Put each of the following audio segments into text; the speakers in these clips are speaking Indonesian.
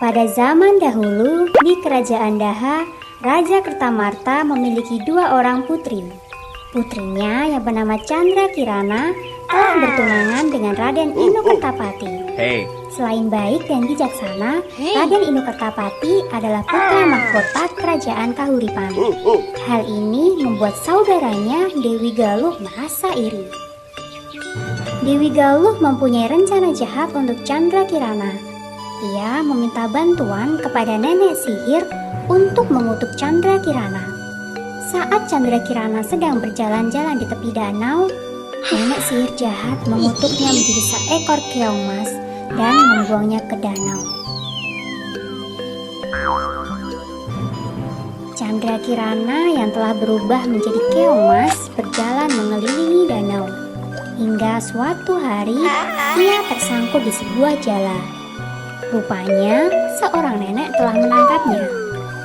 Pada zaman dahulu, di kerajaan Daha, Raja Kertamarta memiliki dua orang putri. Putrinya yang bernama Chandra Kirana telah bertunangan dengan Raden Inu Kertapati. Selain baik dan bijaksana, Raden Inu Kertapati adalah putra mahkota kerajaan Kahuripan. Hal ini membuat saudaranya Dewi Galuh merasa iri. Dewi Galuh mempunyai rencana jahat untuk Chandra Kirana. Ia meminta bantuan kepada nenek sihir untuk mengutuk Chandra Kirana. Saat Chandra Kirana sedang berjalan-jalan di tepi danau, nenek sihir jahat mengutuknya menjadi seekor keong mas dan membuangnya ke danau. Chandra Kirana yang telah berubah menjadi keong mas berjalan mengelilingi danau. Hingga suatu hari, ia tersangkut di sebuah jala. Rupanya, seorang nenek telah menangkapnya.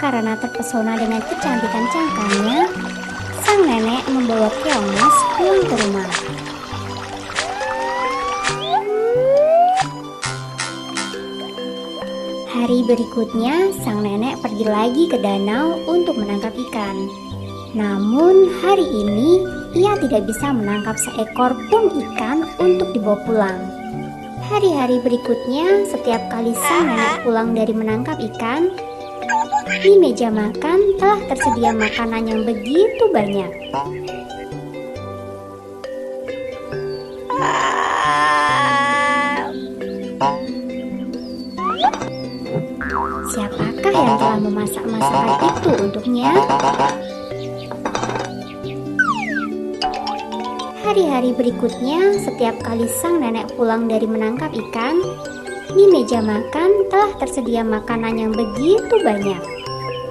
Karena terpesona dengan kecantikan cangkangnya, sang nenek membawa keong mas pulang ke rumah. Hari berikutnya, sang nenek pergi lagi ke danau untuk menangkap ikan. Namun, hari ini ia tidak bisa menangkap seekor pun ikan untuk dibawa pulang. Hari-hari berikutnya, setiap kali sang nenek pulang dari menangkap ikan, di meja makan telah tersedia makanan yang begitu banyak. Siapakah yang telah memasak masakan itu untuknya? Hari-hari berikutnya, setiap kali sang nenek pulang dari menangkap ikan, di meja makan telah tersedia makanan yang begitu banyak.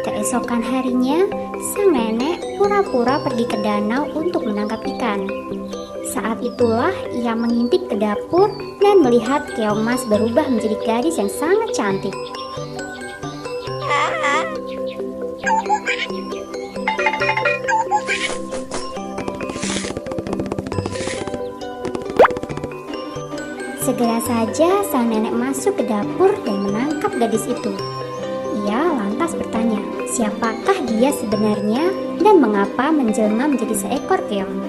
Keesokan harinya, sang nenek pura-pura pergi ke danau untuk menangkap ikan. Saat itulah ia mengintip ke dapur dan melihat keong mas berubah menjadi gadis yang sangat cantik. Segera saja sang nenek masuk ke dapur dan menangkap gadis itu. Ia lantas bertanya, siapakah dia sebenarnya dan mengapa menjelma menjadi seekor keong?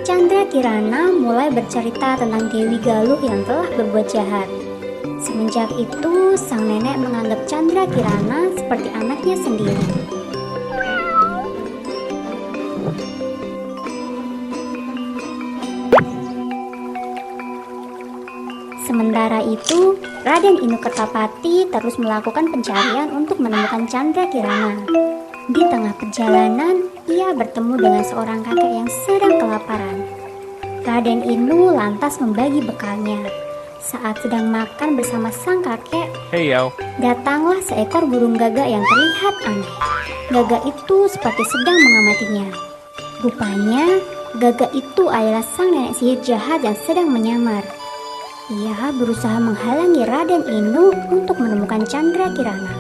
Chandra Kirana mulai bercerita tentang Dewi Galuh yang telah berbuat jahat. Semenjak itu, sang nenek menganggap Chandra Kirana seperti anaknya sendiri. Sementara itu, Raden Inu Kertapati terus melakukan pencarian untuk menemukan Chandra Kirana. Di tengah perjalanan, ia bertemu dengan seorang kakek yang sedang kelaparan. Raden Inu lantas membagi bekalnya. Saat sedang makan bersama sang kakek, datanglah seekor burung gagak yang terlihat aneh. Gagak itu seperti sedang mengamatinya. Rupanya, gagak itu adalah sang nenek sihir jahat yang sedang menyamar. Ia berusaha menghalangi Raden Inu untuk menemukan Chandra Kirana.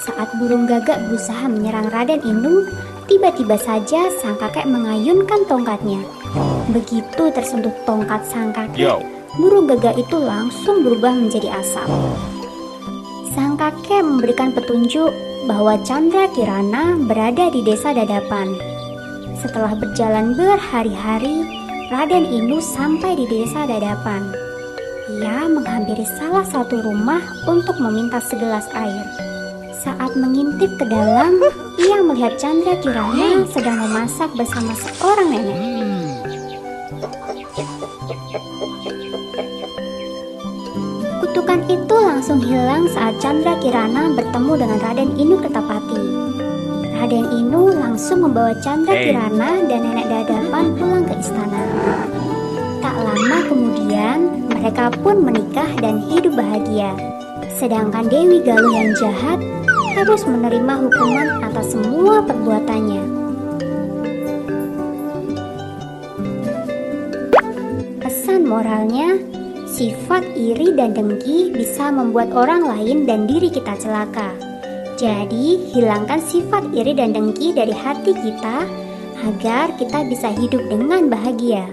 Saat burung gagak berusaha menyerang Raden Inu, tiba-tiba saja sang kakek mengayunkan tongkatnya. Begitu tersentuh tongkat sang kakek, burung gagak itu langsung berubah menjadi asap. Sang kakek memberikan petunjuk bahwa Chandra Kirana berada di desa Dadapan. Setelah berjalan berhari-hari, Raden Inu sampai di desa Dadapan. Ia menghampiri salah satu rumah untuk meminta segelas air. Saat mengintip ke dalam, ia melihat Chandra Kirana sedang memasak bersama seorang nenek. Kutukan itu langsung hilang saat Chandra Kirana bertemu dengan Raden Inu Kertapati. Raden Inu langsung membawa Chandra Kirana dan nenek Dadapan pulang ke istana. Tak lama kemudian, mereka pun menikah dan hidup bahagia. Sedangkan Dewi Galuh yang jahat harus menerima hukuman atas semua perbuatannya. Pesan moralnya, sifat iri dan dengki bisa membuat orang lain dan diri kita celaka. Jadi, hilangkan sifat iri dan dengki dari hati kita agar kita bisa hidup dengan bahagia.